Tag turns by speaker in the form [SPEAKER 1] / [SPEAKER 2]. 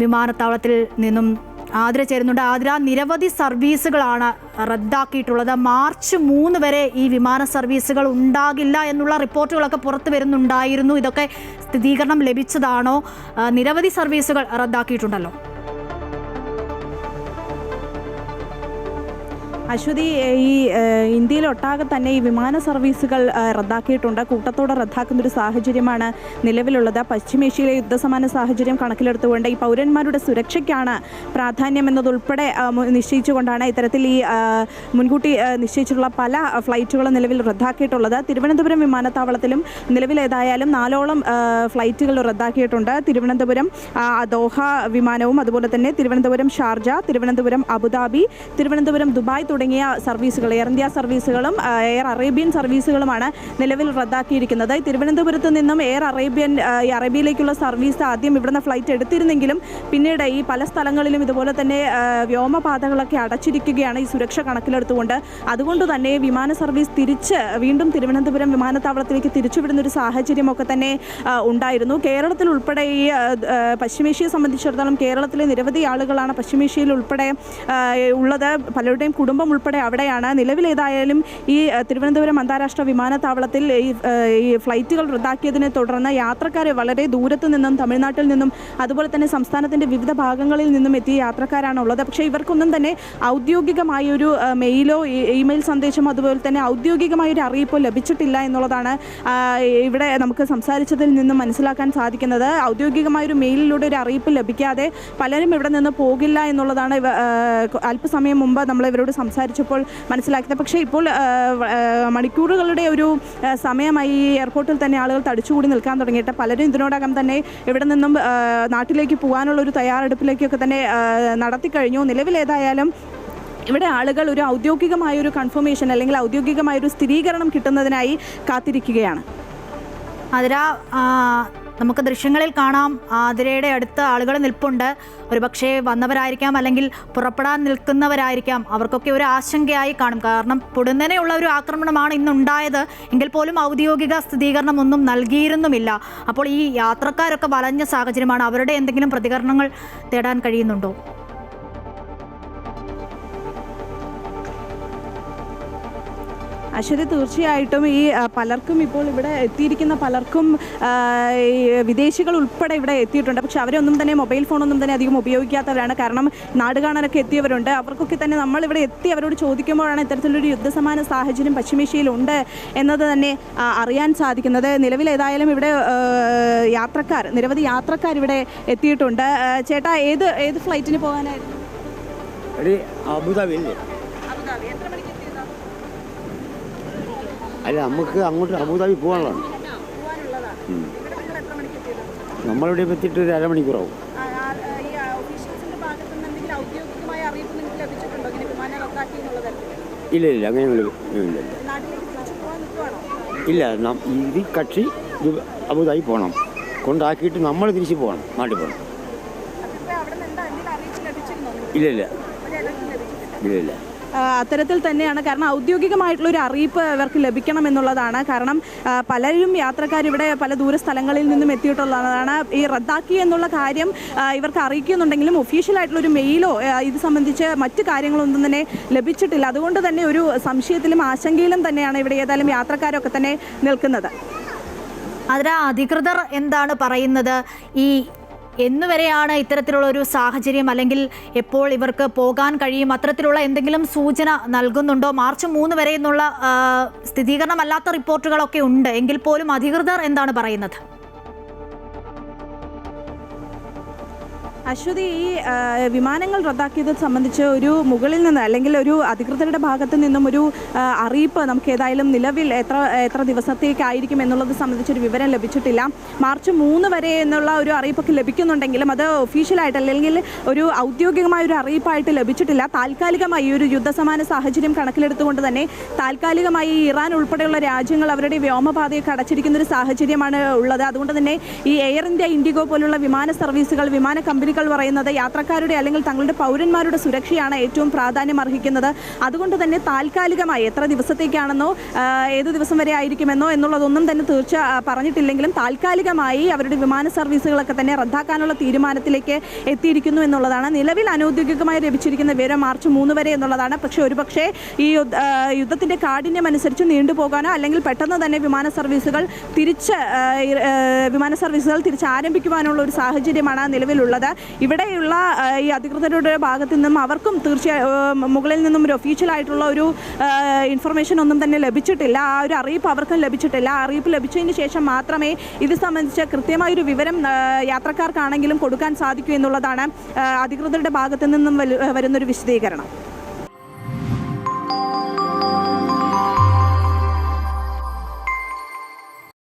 [SPEAKER 1] വിമാനത്താവളത്തിൽ നിന്നും ആതിര ചേരുന്നുണ്ട്. ആതിര, നിരവധി സർവീസുകളാണ് റദ്ദാക്കിയിട്ടുള്ളത്. മാർച്ച് 3 വരെ ഈ വിമാന സർവീസുകൾ ഉണ്ടാകില്ല എന്നുള്ള റിപ്പോർട്ടുകളൊക്കെ പുറത്തു വരുന്നുണ്ടായിരുന്നു. ഇതൊക്കെ സ്ഥിരീകരണം ലഭിച്ചതാണോ? നിരവധി സർവീസുകൾ റദ്ദാക്കിയിട്ടുണ്ടല്ലോ.
[SPEAKER 2] അശ്വതി, ഈ ഇന്ത്യയിലൊട്ടാകെ തന്നെ ഈ വിമാന സർവീസുകൾ റദ്ദാക്കിയിട്ടുണ്ട്. കൂട്ടത്തോടെ റദ്ദാക്കുന്നൊരു സാഹചര്യമാണ് നിലവിലുള്ളത്. പശ്ചിമേഷ്യയിലെ യുദ്ധസമാന സാഹചര്യം കണക്കിലെടുത്തുകൊണ്ട് ഈ പൗരന്മാരുടെ സുരക്ഷയ്ക്കാണ് പ്രാധാന്യം എന്നതുൾപ്പെടെ നിശ്ചയിച്ചുകൊണ്ടാണ് ഇത്തരത്തിൽ ഈ മുൻകൂട്ടി നിശ്ചയിച്ചിട്ടുള്ള പല ഫ്ലൈറ്റുകളും നിലവിൽ റദ്ദാക്കിയിട്ടുള്ളത്. തിരുവനന്തപുരം വിമാനത്താവളത്തിലും നിലവിൽ ഏതായാലും 4ഓളം ഫ്ലൈറ്റുകൾ റദ്ദാക്കിയിട്ടുണ്ട്. തിരുവനന്തപുരം ദോഹ വിമാനവും അതുപോലെ തന്നെ Thiruvananthapuram Sharjah, Thiruvananthapuram Abu Dhabi, Thiruvananthapuram Dubai തുടങ്ങിയ സർവീസുകൾ, എയർ ഇന്ത്യ സർവീസുകളും എയർ അറേബ്യൻ സർവീസുകളുമാണ് നിലവിൽ റദ്ദാക്കിയിരിക്കുന്നത്. തിരുവനന്തപുരത്ത് നിന്നും എയർ അറേബ്യയിലേക്കുള്ള സർവീസ് ആദ്യം ഇവിടുന്ന് ഫ്ലൈറ്റ് എടുത്തിരുന്നെങ്കിലും പിന്നീട് ഈ പല സ്ഥലങ്ങളിലും ഇതുപോലെ തന്നെ വ്യോമപാതകളൊക്കെ അടച്ചിരിക്കുകയാണ് ഈ സുരക്ഷ കണക്കിലെടുത്തുകൊണ്ട്. അതുകൊണ്ട് തന്നെ വിമാന സർവീസ് വീണ്ടും തിരുവനന്തപുരം വിമാനത്താവളത്തിലേക്ക് തിരിച്ചുവിടുന്നൊരു സാഹചര്യമൊക്കെ തന്നെ ഉണ്ടായിരുന്നു. കേരളത്തിൽ ഉൾപ്പെടെ ഈ പശ്ചിമേഷ്യയെ സംബന്ധിച്ചിടത്തോളം കേരളത്തിലെ നിരവധി ആളുകളാണ് പശ്ചിമേഷ്യയിൽ ഉൾപ്പെടെ ഉള്ളത്. പലരുടെയും കുടുംബം ഉൾപ്പെടെ അവിടെയാണ്. നിലവിലേതായാലും ഈ തിരുവനന്തപുരം അന്താരാഷ്ട്ര വിമാനത്താവളത്തിൽ ഈ ഫ്ലൈറ്റുകൾ റദ്ദാക്കിയതിനെ തുടർന്ന് യാത്രക്കാരെ വളരെ ദൂരത്തു നിന്നും തമിഴ്നാട്ടിൽ നിന്നും അതുപോലെ തന്നെ സംസ്ഥാനത്തിൻ്റെ വിവിധ ഭാഗങ്ങളിൽ നിന്നും എത്തിയ യാത്രക്കാരാണ് ഉള്ളത്. പക്ഷേ ഇവർക്കൊന്നും തന്നെ ഔദ്യോഗികമായൊരു മെയിലോ ഇമെയിൽ സന്ദേശമോ അതുപോലെ തന്നെ ഔദ്യോഗികമായൊരു അറിയിപ്പോ ലഭിച്ചിട്ടില്ല എന്നുള്ളതാണ് ഇവിടെ നമുക്ക് സംസാരിച്ചതിൽ നിന്നും മനസ്സിലാക്കാൻ സാധിക്കുന്നത്. ഔദ്യോഗികമായൊരു മെയിലിലൂടെ ഒരു അറിയിപ്പ് ലഭിക്കാതെ പലരും ഇവിടെ നിന്ന് പോകില്ല എന്നുള്ളതാണ് അല്പസമയം മുമ്പ് നമ്മൾ ഇവരോട് സംസാരിച്ചപ്പോൾ മനസ്സിലാക്കിയത്. പക്ഷേ ഇപ്പോൾ മണിക്കൂറുകളുടെ ഒരു സമയമായി ഈ എയർപോർട്ടിൽ തന്നെ ആളുകൾ തടിച്ചുകൂടി നിൽക്കാൻ തുടങ്ങിയിട്ട് പലരും ഇതിനോടകം തന്നെ ഇവിടെ നിന്നും നാട്ടിലേക്ക് പോകാനുള്ള ഒരു തയ്യാറെടുപ്പിലേക്കൊക്കെ തന്നെ നടത്തിക്കഴിഞ്ഞു. നിലവിലേതായാലും ഇവിടെ ആളുകൾ ഒരു ഔദ്യോഗികമായൊരു കൺഫർമേഷൻ അല്ലെങ്കിൽ ഔദ്യോഗികമായൊരു സ്ഥിരീകരണം കിട്ടുന്നതിനായി കാത്തിരിക്കുകയാണ്.
[SPEAKER 1] അതിര, നമുക്ക് ദൃശ്യങ്ങളിൽ കാണാം, ആതിരയുടെ അടുത്ത് ആളുകൾ നിൽപ്പുണ്ട്. ഒരുപക്ഷെ വന്നവരായിരിക്കാം, അല്ലെങ്കിൽ പുറപ്പെടാൻ നിൽക്കുന്നവരായിരിക്കാം. അവർക്കൊക്കെ ഒരു ആശങ്കയായി കാണും. കാരണം പൊടുന്നനെയുള്ള ഒരു ആക്രമണമാണ് ഇന്നുണ്ടായത്. എങ്കിൽ പോലും ഔദ്യോഗിക സ്ഥിരീകരണം ഒന്നും നൽകിയിരുന്നുമില്ല. അപ്പോൾ ഈ യാത്രക്കാരൊക്കെ വലഞ്ഞ സാഹചര്യമാണ്. അവരുടെ എന്തെങ്കിലും പ്രതികരണങ്ങൾ തേടാൻ കഴിയുന്നുണ്ടോ?
[SPEAKER 2] അശ്വതി, തീർച്ചയായിട്ടും ഈ പലർക്കും ഇപ്പോൾ ഇവിടെ എത്തിയിരിക്കുന്ന പലർക്കും വിദേശികൾ ഉൾപ്പെടെ ഇവിടെ എത്തിയിട്ടുണ്ട്. പക്ഷെ അവരൊന്നും തന്നെ മൊബൈൽ ഫോണൊന്നും തന്നെ അധികം ഉപയോഗിക്കാത്തവരാണ്. കാരണം നാട് കാണാനൊക്കെ എത്തിയവരുണ്ട്. അവർക്കൊക്കെ തന്നെ നമ്മളിവിടെ എത്തി അവരോട് ചോദിക്കുമ്പോഴാണ് ഇത്തരത്തിലൊരു യുദ്ധസമാന സാഹചര്യം പശ്ചിമേഷ്യയിലുണ്ട് എന്നത് തന്നെ അറിയാൻ സാധിക്കുന്നത്. നിലവിലേതായാലും ഇവിടെ നിരവധി യാത്രക്കാർ ഇവിടെ എത്തിയിട്ടുണ്ട്. ചേട്ടാ, ഏത് ഫ്ലൈറ്റിന് പോകാനായിരുന്നു?
[SPEAKER 3] അബുദാബി. അല്ല, നമുക്ക് അങ്ങോട്ട് അബുദാബി പോകാനുള്ളതാണ്. നമ്മളിവിടെ എത്തിയിട്ട് ഒരു അരമണിക്കൂറാവും. ഇല്ല ഇല്ല, അങ്ങനെ ഇല്ല. ഇത് കക്ഷി അബുദാബി പോകണം, കൊണ്ടാക്കിയിട്ട് നമ്മൾ തിരിച്ച് പോകണം, നാട്ടിൽ പോകണം. ഇല്ല ഇല്ല ഇല്ല ഇല്ല
[SPEAKER 2] അത്തരത്തിൽ തന്നെയാണ്. കാരണം ഔദ്യോഗികമായിട്ടുള്ളൊരു അറിയിപ്പ് ഇവർക്ക് ലഭിക്കണം എന്നുള്ളതാണ്. കാരണം പലരും യാത്രക്കാരിവിടെ പല ദൂര സ്ഥലങ്ങളിൽ നിന്നും എത്തിയിട്ടുള്ളതാണ്. ഈ റദ്ദാക്കി എന്നുള്ള കാര്യം ഇവർക്ക് അറിയിക്കുന്നുണ്ടെങ്കിലും ഒഫീഷ്യലായിട്ടുള്ളൊരു മെയിലോ ഇത് സംബന്ധിച്ച് മറ്റ് കാര്യങ്ങളൊന്നും തന്നെ ലഭിച്ചിട്ടില്ല. അതുകൊണ്ട് തന്നെ ഒരു സംശയത്തിലും ആശങ്കയിലും തന്നെയാണ് ഇവിടെ ഏതായാലും യാത്രക്കാരൊക്കെ തന്നെ നിൽക്കുന്നത്.
[SPEAKER 1] അതിൽ അധികൃതർ എന്താണ് പറയുന്നത്? എന്നുവരെയാണ് ഇത്തരത്തിലുള്ള ഒരു സാഹചര്യം, അല്ലെങ്കിൽ എപ്പോൾ ഇവർക്ക് പോകാൻ കഴിയും, അത്തരത്തിലുള്ള എന്തെങ്കിലും സൂചന നൽകുന്നുണ്ടോ? മാർച്ച് 3 വരെ എന്നുള്ള സ്ഥിരീകരണമല്ലാത്ത റിപ്പോർട്ടുകളൊക്കെ ഉണ്ട്. എങ്കിൽ പോലും അധികൃതർ എന്താണ് പറയുന്നത്?
[SPEAKER 2] അശ്വതി, ഈ വിമാനങ്ങൾ റദ്ദാക്കിയത് സംബന്ധിച്ച് ഒരു മുകളിൽ നിന്ന് അല്ലെങ്കിൽ ഒരു അധികൃതരുടെ ഭാഗത്തു നിന്നും ഒരു അറിയിപ്പ് നമുക്ക് ഏതായാലും നിലവിൽ എത്ര ദിവസത്തേക്കായിരിക്കും എന്നുള്ളത് സംബന്ധിച്ചൊരു വിവരം ലഭിച്ചിട്ടില്ല. മാർച്ച് 3 വരെ എന്നുള്ള ഒരു അറിയിപ്പൊക്കെ ലഭിക്കുന്നുണ്ടെങ്കിലും അത് ഒഫീഷ്യലായിട്ട് അല്ലെങ്കിൽ ഒരു ഔദ്യോഗികമായൊരു അറിയിപ്പായിട്ട് ലഭിച്ചിട്ടില്ല. താൽക്കാലികമായി ഒരു യുദ്ധസമാന സാഹചര്യം കണക്കിലെടുത്തുകൊണ്ട് തന്നെ താൽക്കാലികമായി ഇറാൻ ഉൾപ്പെടെയുള്ള രാജ്യങ്ങൾ അവരുടെ വ്യോമപാതയൊക്കെ അടച്ചിരിക്കുന്നൊരു സാഹചര്യമാണ് ഉള്ളത്. അതുകൊണ്ട് തന്നെ ഈ എയർ ഇന്ത്യ, ഇൻഡിഗോ പോലുള്ള വിമാന സർവീസുകൾ, വിമാന കമ്പനികൾ സർവീസുകൾ പറയുന്നത് യാത്രക്കാരുടെ അല്ലെങ്കിൽ തങ്ങളുടെ പൗരന്മാരുടെ സുരക്ഷയാണ് ഏറ്റവും പ്രാധാന്യം അർഹിക്കുന്നത്. അതുകൊണ്ട് തന്നെ താൽക്കാലികമായി എത്ര ദിവസത്തേക്കാണെന്നോ ഏത് ദിവസം വരെ ആയിരിക്കുമെന്നോ എന്നുള്ളതൊന്നും തന്നെ തീർച്ച പറഞ്ഞിട്ടില്ലെങ്കിലും താൽക്കാലികമായി അവരുടെ വിമാന സർവീസുകളൊക്കെ തന്നെ റദ്ദാക്കാനുള്ള തീരുമാനത്തിലേക്ക് എത്തിയിരിക്കുന്നു എന്നുള്ളതാണ് നിലവിൽ അനൗദ്യോഗികമായി ലഭിച്ചിരിക്കുന്ന വിവരം. മാർച്ച് 3 വരെ എന്നുള്ളതാണ്. പക്ഷേ ഒരുപക്ഷേ ഈ യുദ്ധത്തിൻ്റെ കാഠിന്യം അനുസരിച്ച് നീണ്ടുപോകാനോ അല്ലെങ്കിൽ പെട്ടെന്ന് തന്നെ വിമാന സർവീസുകൾ തിരിച്ച് ആരംഭിക്കുവാനുള്ള ഒരു സാഹചര്യമാണ് നിലവിലുള്ളത്. ഇവിടെയുള്ള ഈ അധികൃതരുടെ ഭാഗത്തു നിന്നും അവർക്കും തീർച്ചയായും മുകളിൽ നിന്നും ഒരു ഒഫീഷ്യലായിട്ടുള്ള ഒരു ഇൻഫർമേഷൻ ഒന്നും തന്നെ ലഭിച്ചിട്ടില്ല. ആ ഒരു അറിയിപ്പ് അവർക്കും ലഭിച്ചിട്ടില്ല. ആ അറിയിപ്പ് ലഭിച്ചതിന് ശേഷം മാത്രമേ ഇത് സംബന്ധിച്ച് കൃത്യമായൊരു വിവരം യാത്രക്കാർക്കാണെങ്കിലും കൊടുക്കാൻ സാധിക്കൂ എന്നുള്ളതാണ് അധികൃതരുടെ ഭാഗത്തു നിന്നും വരുന്നൊരു വിശദീകരണം.